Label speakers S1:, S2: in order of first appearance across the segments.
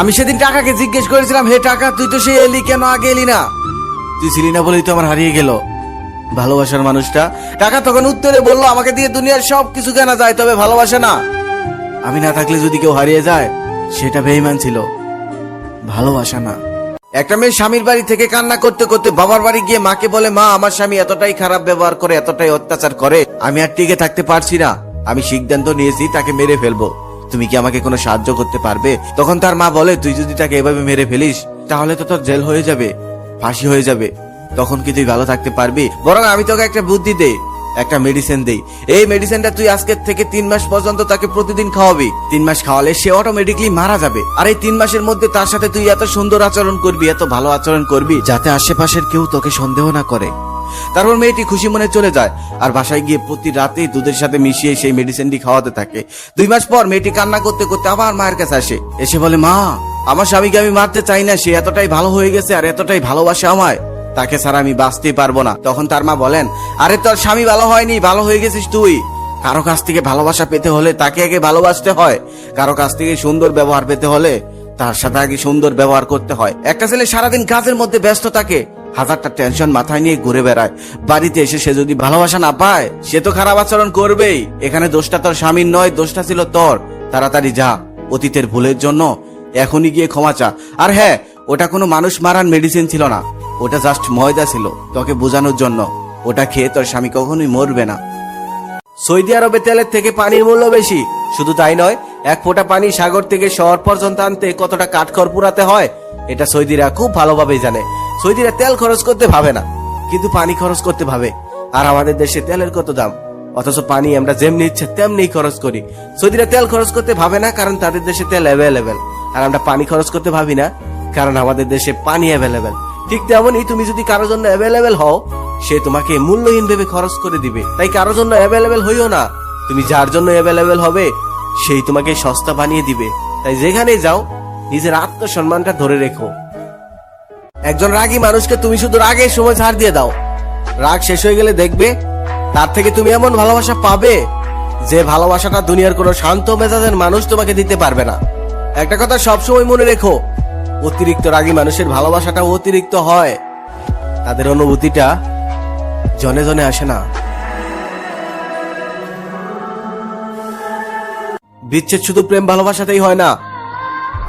S1: আমি সেদিন টাকাকে জিজ্ঞেস করেছিলাম, হে টাকা, তুই তো সে এলি কেন, আগে এলি না? তুই ছিলি না বলেই তো আমার হারিয়ে গেল ভালোবাসার মানুষটা। টাকা তখন উত্তরে বলল, আমাকে দিয়ে দুনিয়ার সবকিছু কেনা যায়, তবে ভালোবাসা না। আমি না থাকলে যদি কেউ হারিয়ে যায়, সেটা বেঈমান ছিল, ভালোবাসা না। একটা মেয়ে স্বামীর বাড়ি থেকে কান্না করতে করতে বাবার বাড়ি গিয়ে মাকে বলে, মা, আমার স্বামী এতটাই খারাপ ব্যবহার করে, এতটাই অত্যাচার করে, আমি আর টিকে থাকতে পারছি না, আমি সিদ্ধান্ত নিয়েছি তাকে মেরে ফেলবো, তুমি কি আমাকে কোনো সাহায্য করতে পারবে? তখন তার মা বলে, তুই যদি তাকে এভাবে মেরে ফেলিস তাহলে তো তোর জেল হয়ে যাবে, ফাঁসি হয়ে যাবে, তখন কি তুই ভালো থাকতে পারবি? বরং আমি তোকে একটা বুদ্ধি দেই, একটা মেডিসিন দেই। এই মেডিসিনটা তুই আজকের থেকে 3 মাস পর্যন্ত তাকে প্রতিদিন খাওয়াবি। 3 মাস খাওয়ালে সে অটোমেটিকলি মারা যাবে। আর এই 3 মাসের মধ্যে তার সাথে তুই এত সুন্দর আচরণ করবি, এত ভালো আচরণ করবি, যাতে আশেপাশের কেউ তোকে সন্দেহ না করে। তারপর মেয়েটি খুশি মনে চলে যায় আর বাসায় গিয়ে প্রতি রাতেই দুধের সাথে মিশিয়ে সেই মেডিসিনটি খাওয়াতে থাকে। 2 মাস পর মেয়েটি কান্না করতে করতে আবার মায়ের কাছে আসে, এসে বলে, মা, আমার স্বামীকে আমি মারতে চাই না, সে এতটাই ভালো হয়ে গেছে আর এতটাই ভালোবাসে আমায়, তাকে ছাড়া আমি বাঁচতেই পারবো না। তখন তার মা বলেন, আরে তোর স্বামী ভালো হয়নি, ভালো হয়ে গেছিস তুই। কারো কাছ থেকে ভালোবাসা পেতে হলে তাকে আগে ভালোবাসতে হয়, কারো কাছ থেকে সুন্দর ব্যবহার পেতে হলে তার সাথে আগে সুন্দর ব্যবহার করতে হয়। একটা ছেলে সারাদিন কাজের মধ্যে ব্যস্ত থাকে, হাজারটা টেনশন মাথায় নিয়ে ঘুরে বেড়ায়, বাড়িতে এসে সে যদি ভালোবাসা না পায়, সে তো খারাপ আচরণ করবেই। এখানে দোষটা তোর স্বামীর নয়, দোষটা ছিল তোর। তাড়াতাড়ি যা, অতীতের ভুলের জন্য এখনই গিয়ে ক্ষমা চা। আর হ্যাঁ, ওটা কোনো মানুষ মারার মেডিসিন ছিল না, ওটা জাস্ট ময়দা ছিল তোকে বোঝানোর জন্য। ওটা খেয়ে তোর স্বামী কখনোই মরবে না। সৌদি আরবে তেলের থেকে পানির মূল্য বেশি। শুধু তাই নয়, 1 ফোঁটা পানি সাগর থেকে শহর পর্যন্ত আনতে কতটা কাঠখড় পুরাতে হয়, এটা সৌদিরা খুব ভালোভাবেই জানে। সৌদিরা তেল খরচ করতে ভাবে না, কিন্তু পানি খরচ করতে ভাবে। আর আমাদের দেশে তেলের কত দাম, অথচ পানি আমরা যেমনি ইচ্ছে তেমনি খরচ করি। সৌদিরা তেল খরচ করতে ভাবে না, কারণ তাদের দেশে তেল অ্যাভেলেবেল। আর আমরা পানি খরচ করতে ভাবি না, কারণ আমাদের দেশে পানি অ্যাভেলেবেল। ঠিক তেমনই তুমি যদি কারোর জন্য অ্যাভেলেবেল হও, সে তোমাকে মূল্যহীন ভেবে খরচ করে দিবে। তাই কারোর জন্য অ্যাভেলেবেল হইও না, তুমি যার জন্য অ্যাভেলেবেল হবে সেই তোমাকে সস্তা বানিয়ে দিবে। তাই যেখানে যাও, নিজের আত্মসম্মানটা ধরে রেখো। একজন রাগী মানুষকে তুমি শুধু রাগের সময় ছাড় দিয়ে দাও, রাগ শেষ হয়ে গেলে দেখবে তার থেকে তুমি এমন ভালোবাসা পাবে যে ভালোবাসাটা দুনিয়ার কোনো শান্ত মেজাজের মানুষ তোমাকে দিতে পারবে না। একটা কথা সবসময় মনে রেখো, অতিরিক্ত রাগী মানুষের ভালোবাসাটা অতিরিক্ত হয়, তাদের অনুভূতিটা জনে জনে আসে না। বিচ্ছেদ শুধু প্রেম ভালোবাসাতেই হয় না।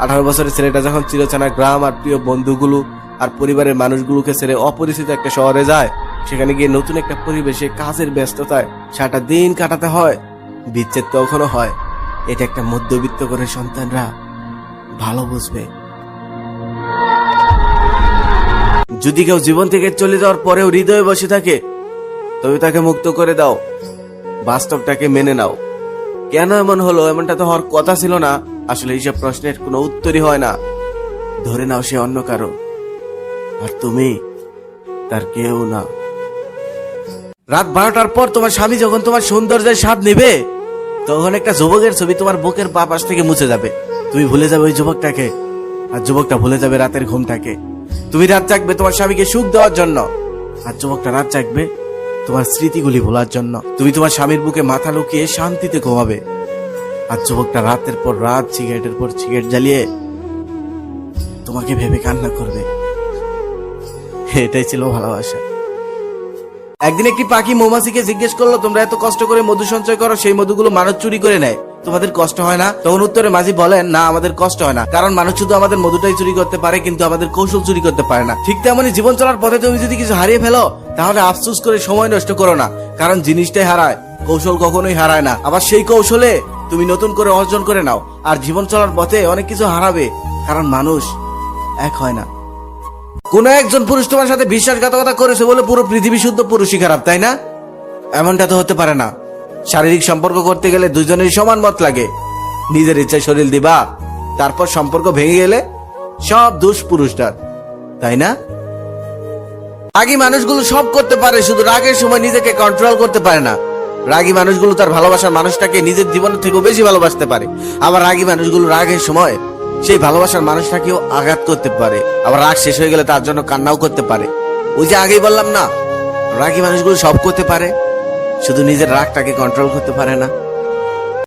S1: 18 বছরের ছেলেটা যখন চিরচেনা গ্রাম আর প্রিয় বন্ধুগুলো আর পরিবারের মানুষগুলোকে ছেড়ে অপরিচিত একটা শহরে যায়, সেখানে গিয়ে নতুন একটা পরিবেশে কাজের ব্যস্ততায় সারাটা দিন কাটাতে হয়, বিচ্ছেদ তখনও হয়। এটা একটা মধ্যবিত্ত করে সন্তানরা ভালো বুঝবে। যদি কেউ জীবন থেকে চলে যাওয়ার পরেও হৃদয়ে বসে থাকে, তবে তাকে মুক্ত করে দাও, বাস্তবটাকে মেনে নাও। কেন এমন হলো, এমনটা তো হওয়ার কথা ছিল না, আসলে এইসব প্রশ্নের কোনো উত্তরই হয় না। ধরে নাও সে অন্য কারো, আর তুমি তার কেউ না। রাত 12টার পর তোমার স্বামী যখন তোমার সৌন্দর্যের স্বাদ নেবে, তখন একটা যুবকের ছবি তোমার বুকের বাঁ পাশ থেকে মুছে যাবে। তুমি ভুলে যাবে ওই যুবকটাকে, আর যুবকটা ভুলে যাবে রাতের ঘুমটাকে। তুমি রাত জাগবে তোমার স্বামীকে সুখ দেওয়ার জন্য, আর যুবকটা রাত জাগবে তোমার স্মৃতিগুলি ভোলার জন্য। তুমি তোমার স্বামীর বুকে মাথা লুকিয়ে শান্তিতে ঘুমাবে, আর যুবকটা রাতের পর রাত সিগারেটের পর সিগারেট জ্বালিয়ে তোমাকে ভেবে কান্না করবে। এটাই ছিল ভালোবাসা। একদিন একটি পাখি মৌমাছিকে জিজ্ঞেস করলো, তোমরা এত কষ্ট করে মধু সঞ্চয় করো, সেই মধুগুলো মানুষ চুরি করে নেয়, তোমাদের কষ্ট হয় না? তখন উত্তরে মাঝি বলেন, না, আমাদের কষ্ট হয় না, কারণ মানুষ শুধু আমাদের মধুটাই চুরি করতে পারে, কিন্তু আমাদের কৌশল চুরি করতে পারে না। ঠিক তেমনই জীবন চলার পথে তুমি যদি কিছু হারিয়ে ফেলো, তাহলে আফসোস করে সময় নষ্ট করো না, কারণ জিনিসটাই হারায়, কৌশল কখনোই হারায় না। আবার সেই কৌশলে তুমি নতুন করে অর্জন করে নাও। আর জীবন চলার পথে অনেক কিছু হারাবে, কারণ মানুষ এক হয় না। কোন একজন পুরুষ তোমার সাথে বিশ্বাসঘাতকতা করেছে বলে পুরো পৃথিবী শুদ্ধ পুরুষই খারাপ, তাই না? এমনটা তো হতে পারে না। শারীরিক সম্পর্ক করতে গেলে দুজনেরই সমান মত লাগে। নিজের ইচ্ছায় শরীর দিবা, তারপর সম্পর্ক ভেঙে গেলে সব দোষ পুরুষটার, তাই না? রাগী মানুষগুলো সব করতে পারে, শুধু রাগের সময় নিজেকে কন্ট্রোল করতে পারে না। রাগী মানুষগুলো তার ভালোবাসার মানুষটাকে নিজের জীবনের থেকেও বেশি ভালোবাসতে পারে। আবার রাগী মানুষগুলো রাগের সময় সেই ভালোবাসার মানুষটাকেও আঘাত করতে পারে। আবার রাগ শেষ হয়ে গেলে তার জন্য কান্নাও করতে পারে। ওই যে আগেই বললাম না, রাগী মানুষগুলো সব করতে পারে, শুধু নিজের রাগটাকে কন্ট্রোল করতে পারে না।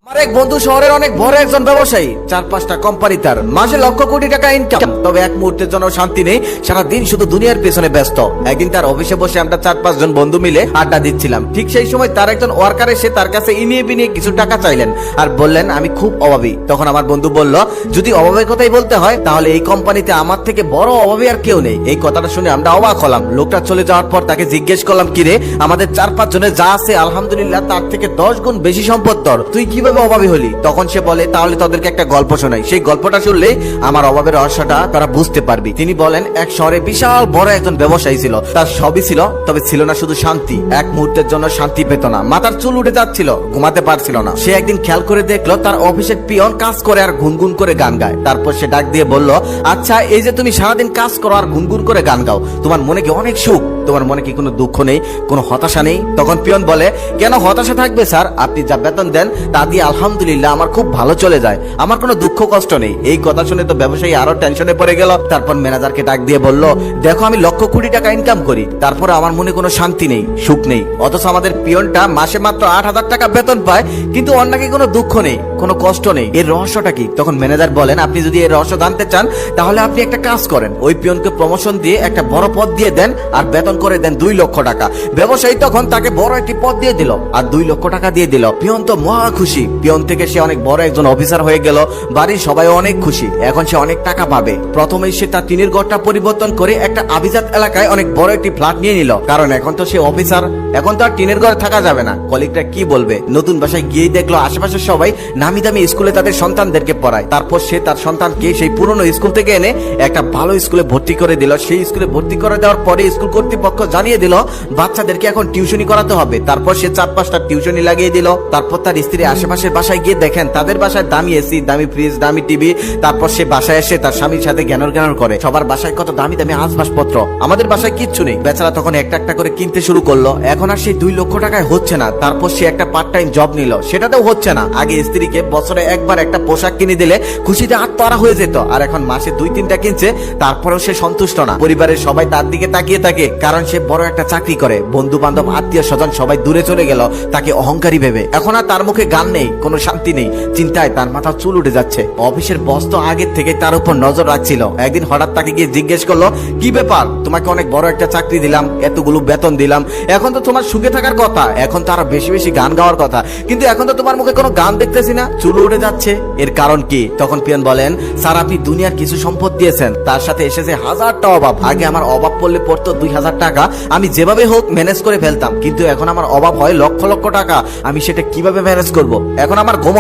S1: আমার এক বন্ধু শহরের অনেক বড় একজন ব্যবসায়ী, 4-5টা কোম্পানি, তার মাসে লক্ষ কোটি টাকা ইনকাম, তবে এক মুহূর্তের জন্য শান্তি নেই, সারা দিন শুধু দুনিয়ার পেছনে ব্যস্ত। একদিন তার অফিসে বসে আমরা 4-5 জন বন্ধু মিলে আড্ডা দিচ্ছিলাম। ঠিক সেই সময় তার একজন ওয়ার্কার এসে তার কাছে ইনিয়ে বিনিয়ে কিছু টাকা চাইলেন আর বললেন আমি খুব অভাবী। তখন আমার বন্ধু বলল, যদি অভাবের কথাই বলতে হয় তাহলে এই কোম্পানিতে আমার থেকে বড় অভাবী আর কেউ নেই। এই কথাটা শুনে আমরা অবাক হলাম। লোকটা চলে যাওয়ার পর তাকে জিজ্ঞেস করলাম, কিরে আমাদের 4-5 জনের যা আছে আলহামদুলিল্লাহ তার থেকে 10 গুণ বেশি সম্পদ তোর, তুই কিভাবে অভাবী হলি? তখন সে বলে, তাহলে তোদেরকে একটা গল্প শোনাই, সেই গল্পটা শুনলেই আমার অভাবের রহস্যটা তারা বুঝতে পারবি। তিনি বলেন, এক শহরে বিশাল বড় একজন ব্যবসায়ী ছিল, তার সবই ছিল, তবে ছিল না শুধু শান্তি। এক মুহূর্তের জন্য শান্তি পেত না, মাথার চুল উঠে যাচ্ছিল, ঘুমাতে পারছিল না। সে একদিন খেয়াল করে দেখলো তার অফিসের পিয়ন কাজ করে আর গুনগুন করে গান গায়। তারপর সে ডাক দিয়ে বলল, আচ্ছা এই যে তুমি সারাদিন কাজ করো আর গুনগুন করে গান গাও, তোমার মনে কি অনেক সুখ? তোমার মনে কি কোনো দুঃখ নেই, কোনো হতাশা নেই? তখন পিয়ন বলে, কেন হতাশা থাকবে স্যার, আপনি যা বেতন দেন তা দিয়ে আলহামদুলিল্লাহ আমার খুব ভালো চলে যায়, আমার কোনো দুঃখ কষ্ট নেই। এই কথা শুনে তো ব্যবসায়ী আরো টেনশনে পড়ে গেল। তারপর ম্যানেজারকে ডাক দিয়ে বলল, দেখো আমি লক্ষ কোটি টাকা ইনকাম করি, তারপরে আমার মনে কোনো শান্তি নেই, সুখ নেই, অথচ আমাদের পিয়নটা মাসে মাত্র 8,000 টাকা বেতন পায়, কিন্তু ওর নাকি কোনো দুঃখ নেই, কোনো কষ্ট নেই। এর রহস্যটা কি? তখন ম্যানেজার বলেন, আপনি যদি এর রহস্য জানতে চান তাহলে আপনি একটা কাজ করেন, ওই পিয়নকে প্রমোশন দিয়ে একটা বড় পদ দিয়ে দেন আর বেতন করে দেন 2 লক্ষ টাকা। ব্যবসায়ী তখন তাকে বড় একটি পদ দিয়ে দিল আর 2 লক্ষ টাকা দিয়ে দিল। পিয়ন তো মহা খুশি, পিয়ন থেকে সে অনেক বড় একজন অফিসার হয়ে গেল, বাড়ির সবাই অনেক খুশি, এখন সে অনেক টাকা পাবে। প্রথমেই সে তার টিনের ঘরটা পরিবর্তন করে একটা আভিজাত এলাকায় অনেক বড় একটি ফ্ল্যাট নিয়ে নিল, কারণ এখন তো সে অফিসার, এখন তো আর টিনের ঘরে থাকা যাবে না। কলিগরা কি বলবে? নতুন বাসায় গিয়েই দেখলো আশেপাশে সবাই নামি দামি স্কুলে তাদের সন্তানদেরকে পড়ায়। তারপর সে তার সন্তানকে সেই পুরনো স্কুল থেকে এনে একটা ভালো স্কুলে ভর্তি করে দিল। সেই স্কুলে ভর্তি করে দেওয়ার পরে স্কুল কর্তৃপক্ষ জানিয়ে দিল বাচ্চাদেরকে এখন টিউশনি করাতে হবে। তারপর সে 4-5টা টিউশনি লাগিয়ে দিল। তারপর তার স্ত্রী আশেপাশের বাসায় গিয়ে দেখেন তাদের বাসায় দামি এসি, দামি ফ্রিজ, দামি টিভি। তারপর সে বাসায় এসে তার স্বামীর সাথে জ্ঞানর করে, সবার বাসায় কত দামি দামি আসবাবপত্র, আমাদের বাসায় কিচ্ছু নেই। বেচারা তখন একটা একটা করে কিনতে শুরু করলো। এখন আর সেই 2 লক্ষ টাকায় হচ্ছে না। তারপর সে একটা পার্ট টাইম জব নিল, সেটাতেও হচ্ছে না। আগে স্ত্রীকে বছরে একবার একটা পোশাক কিনে দিলে খুশিতে আত্মহারা হয়ে যেত, আর এখন মাসে 2-3টা কিনছে, তারপরেও সে সন্তুষ্ট না। পরিবারের সবাই তার দিকে তাকিয়ে থাকে, কারণ সে বড় একটা চাকরি করে। বন্ধু বান্ধব, আত্মীয় স্বজন সবাই দূরে চলে গেল তাকে অহংকারী ভেবে। এখন আর তার মুখে গান নেই, কোনো শান্তি নেই, চিন্তায় তার মাথা চুল উঠে যাচ্ছে। অফিসের বস তো আগের থেকে তার উপর নজর রাখছিল। একদিন হঠাৎ তাকে গিয়ে জিজ্ঞেস করলো, কি ব্যাপার, তোমাকে অনেক বড় একটা চাকরি দিলাম, এতগুলো বেতন দিলাম, এখন তো তোমার সুখে থাকার কথা, এখন তো আরো বেশি বেশি গান গাওয়ার কথা, কিন্তু এখন তো তোমার মুখে কোনো গান দেখতেছি না, চুল উঠে যাচ্ছে, এর কারণ কি? তখন পিয়ন বলেন, স্যার আপনি দুনিয়ার কিছু সম্পদ দিয়েছেন, তার সাথে এসেছে 1000টা অভাব। আগে আমার অভাব পড়লে পড়তো 2000 টাকা, আমি যেভাবে হোক ম্যানেজ করে ফেলতাম, কিন্তু এখন আমার অভাব হয় লক্ষ লক্ষ টাকা, আমি সেটা কিভাবে ম্যানেজ করব? এখন আমার ঘুম